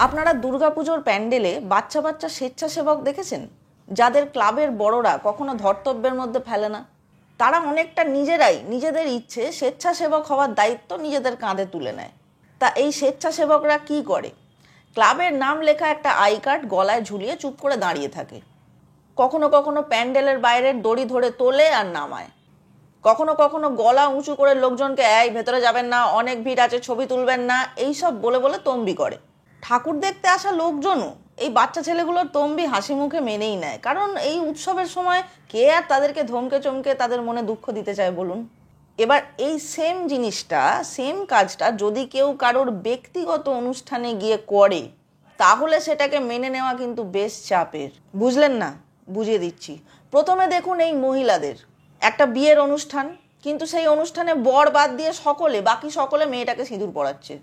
আপনারা দুর্গাপুজোর প্যান্ডেলে বাচ্চা বাচ্চা স্বেচ্ছাসেবক দেখেছেন, যাদের ক্লাবের বড়রা কখনো ধর্তব্যের মধ্যে ফেলে না। তারা অনেকটা নিজেরাই নিজেদের ইচ্ছে স্বেচ্ছাসেবক হওয়ার দায়িত্ব নিজেদের কাঁধে তুলে নেয়। তা এই স্বেচ্ছাসেবকরা কি করে? ক্লাবের নাম লেখা একটা আই কার্ড গলায় ঝুলিয়ে চুপ করে দাঁড়িয়ে থাকে। কখনো কখনো প্যান্ডেলের বাইরের দড়ি ধরে তোলে আর নামায়। কখনো কখনো গলা উঁচু করে লোকজনকে এই ভেতরে যাবেন না, অনেক ভিড় আছে, ছবি তুলবেন না, এইসব বলে বলে তম্বি করে। ঠাকুর দেখতে আসা লোকজনও এই বাচ্চা ছেলেগুলোর তম্বি হাসি মুখে মেনেই নেয়, কারণ এই উৎসবের সময় কে আর তাদেরকে ধমকে চমকে তাদের মনে দুঃখ দিতে চায় বলুন। এবার এই সেম কাজটা যদি কেউ কারোর ব্যক্তিগত অনুষ্ঠানে গিয়ে করে, তাহলে সেটাকে মেনে নেওয়া কিন্তু বেশ চাপের। বুঝলেন না? বুঝিয়ে দিচ্ছি। প্রথমে দেখুন এই মহিলাদের একটা বিয়ের অনুষ্ঠান, কিন্তু সেই অনুষ্ঠানে বর বাদ দিয়ে বাকি সকলে মেয়েটাকে সিঁদুর পরাচ্ছে।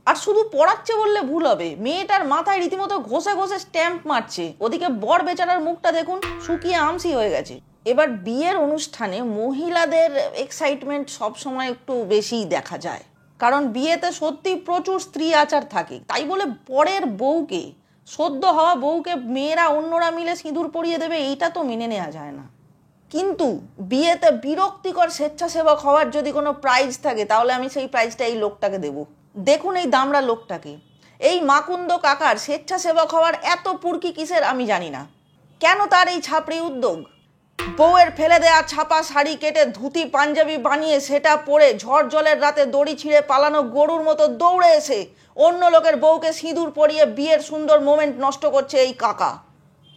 আর শুধু পড়াচ্ছে বললে ভুল হবে, মেয়েটার মাথায় রীতিমতো ঘষে ঘষে স্ট্যাম্প মারছে। ওদিকে বর বেচারার মুখটা দেখুন, শুকিয়ে আমসি হয়ে গেছে। এবার বিয়ের অনুষ্ঠানে মহিলাদের এক্সাইটমেন্ট সবসময় একটু বেশিই দেখা যায়, কারণ বিয়েতে সত্যি প্রচুর স্ত্রী আচার থাকে। তাই বলে পরের বউকে, সদ্য হওয়া বউকে মেয়েরা অন্যরা মিলে সিঁদুর পরিয়ে দেবে, এইটা তো মেনে নেওয়া যায় না। কিন্তু বিয়েতে বিরক্তিকর স্বেচ্ছাসেবক হওয়ার যদি কোনো প্রাইজ থাকে, তাহলে আমি সেই প্রাইজটা এই লোকটাকে দেবো। দেখুন এই দামড়া লোকটাকে। এই মাকুন্দ কাকার স্বেচ্ছাসেবক হওয়ার এত পুরকি কিসের আমি জানি না। কেন তার এই ছাপড়ি উদ্যোগ? বউয়ের ফেলে দেয়া ছাপা শাড়ি কেটে ধুতি পাঞ্জাবি বানিয়ে সেটা পরে ঝড় জলের রাতে দড়ি ছিঁড়ে পালানো গরুর মতো দৌড়ে এসে অন্য লোকের বউকে সিঁদুর পরিয়ে বিয়ের সুন্দর মোমেন্ট নষ্ট করছে এই কাকা।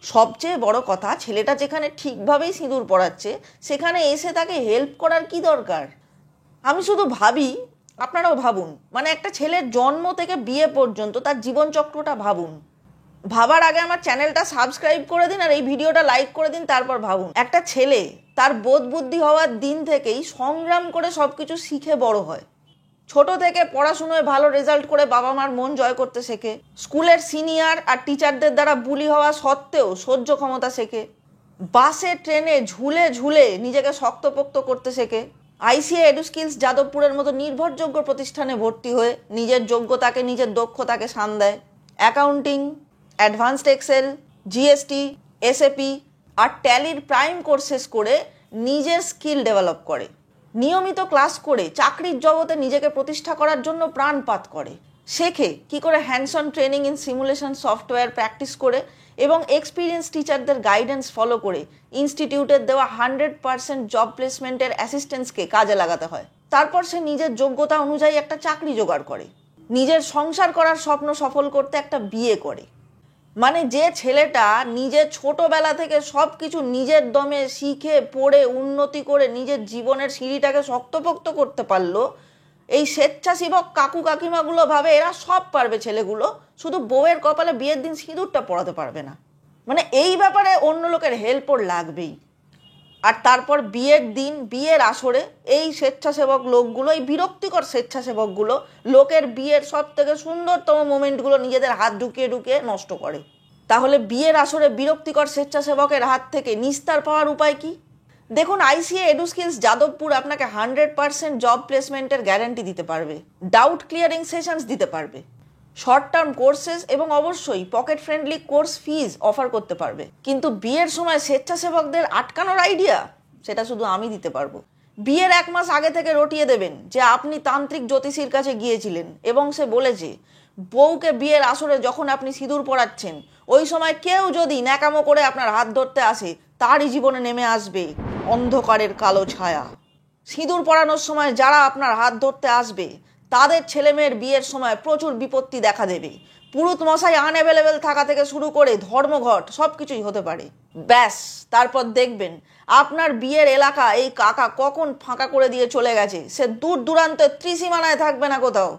সবচেয়ে বড় কথা, ছেলেটা যেখানে ঠিকভাবেই সিঁদুর পরাচ্ছে, সেখানে এসে তাকে হেল্প করার কি দরকার? আমি শুধু ভাবি, আপনারাও ভাবুন, মানে একটা ছেলের জন্ম থেকে বিয়ে পর্যন্ত তার জীবনচক্রটা ভাবুন। ভাবার আগে আমার চ্যানেলটা সাবস্ক্রাইব করে দিন আর এই ভিডিওটা লাইক করে দিন, তারপর ভাবুন। একটা ছেলে তার বোধ বুদ্ধি হওয়ার দিন থেকেই সংগ্রাম করে সবকিছু শিখে বড় হয়। ছোট থেকে পড়াশুনোয় ভালো রেজাল্ট করে বাবা মার মন জয় করতে শেখে। স্কুলের সিনিয়র আর টিচারদের দ্বারা বুলি হওয়া সত্ত্বেও সহ্য ক্ষমতা শেখে। বাসে ট্রেনে ঝুলে ঝুলে নিজেকে শক্তপোক্ত করতে শেখে। আইসিএ এডুস্কিলস যাদবপুরের মতো নির্ভরযোগ্য প্রতিষ্ঠানে ভর্তি হয়ে নিজের যোগ্যতাকে, নিজের দক্ষতাকে শান দেয়। Accounting, advanced Excel, GST, SAP আর ট্যালির প্রাইম কোর্সেস করে নিজের স্কিল ডেভেলপ করে। নিয়মিত ক্লাস করে চাকরির জগতে নিজেকে প্রতিষ্ঠা করার জন্য প্রাণপাত করে। শেখে কি করে hands on training in simulation software practice করে এবং এক্সপিরিয়েন্স টিচারদের গাইডেন্স ফলো করে ইনস্টিটিউটের দেওয়া 100% জব প্লেসমেন্টের অ্যাসিস্ট্যান্সকে কাজে লাগাতে হয়। তারপর সে নিজের যোগ্যতা অনুযায়ী একটা চাকরি জোগাড় করে, নিজের সংসার করার স্বপ্ন সফল করতে একটা বিয়ে করে। মানে যে ছেলেটা নিজের ছোটবেলা থেকে সব কিছু নিজের দমে শিখে পড়ে উন্নতি করে নিজের জীবনের সিঁড়িটাকে শক্তপোক্ত করতে পারলো, এই স্বেচ্ছাসেবক কাকু কাকিমাগুলো ভাবে এরা সব পারবে ছেলেগুলো, শুধু বউয়ের কপালে বিয়ের দিন সিঁদুরটা পরাতে পারবে না। মানে এই ব্যাপারে অন্য লোকের হেল্প ওর লাগবেই। আর তারপর বিয়ের দিন, বিয়ের আসরে এই স্বেচ্ছাসেবক লোকগুলো, এই বিরক্তিকর স্বেচ্ছাসেবকগুলো লোকের বিয়ের সব থেকে সুন্দরতম মোমেন্টগুলো নিজেদের হাত ঢুকিয়ে ঢুকিয়ে নষ্ট করে। তাহলে বিয়ের আসরে বিরক্তিকর স্বেচ্ছাসেবকের হাত থেকে নিস্তার পাওয়ার উপায় কি? দেখুন, আইসিএ এডুস্কিলস যাদবপুর আপনাকে 100% জব প্লেসমেন্টের গ্যারান্টি দিতে পারবে, ডাউট ক্লিয়ারিং সেশনস দিতে পারবে, শর্ট টার্ম কোর্সেস এবং অবশ্যই pocket friendly course fees offer করতে পারবে। কিন্তু বিয়ের সময় স্বেচ্ছাসেবকদের আটকানোর আইডিয়া, সেটা শুধু আমি দিতে পারবো। বিয়ের 1 মাস আগে থেকে রটিয়ে দেবেন যে আপনি তান্ত্রিক জ্যোতিষীর কাছে গিয়েছিলেন এবং সে বলেছে বউকে বিয়ের আসরে যখন আপনি সিঁদুর পরাচ্ছেন, ওই সময় কেউ যদি ন্যাকামো করে আপনার হাত ধরতে আসে, তারই জীবনে নেমে আসবে অন্ধকারের কালো ছায়া। সিঁদুর পরানোর সময় যারা আপনার হাত ধরতে আসবে, তাদের ছেলেমেয়ের বিয়ের সময় প্রচুর বিপত্তি দেখা দেবে। পুরুত মশাই আনঅ্যাভেলেবেল থাকা থেকে শুরু করে ধর্মঘট সব কিছুই হতে পারে। ব্যাস, তারপর দেখবেন আপনার বিয়ের এলাকা এই কাকা কখন ফাঁকা করে দিয়ে চলে গেছে, সে দূর দূরান্তে ত্রিসীমানায় থাকবে না কোথাও।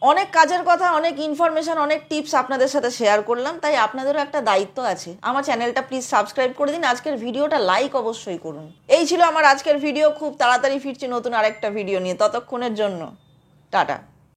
অনেক কাজের কথা, অনেক ইনফরমেশন, অনেক টিপস আপনাদের সাথে শেয়ার করলাম, তাই আপনাদেরও একটা দায়িত্ব আছে। আমার চ্যানেলটা প্লিজ সাবস্ক্রাইব করে দিন, আজকের ভিডিওটা লাইক অবশ্যই করুন। এই ছিল আমার আজকের ভিডিও। খুব তাড়াতাড়ি ফিরছি নতুন আরেকটা ভিডিও নিয়ে, ততক্ষণের জন্য টাটা।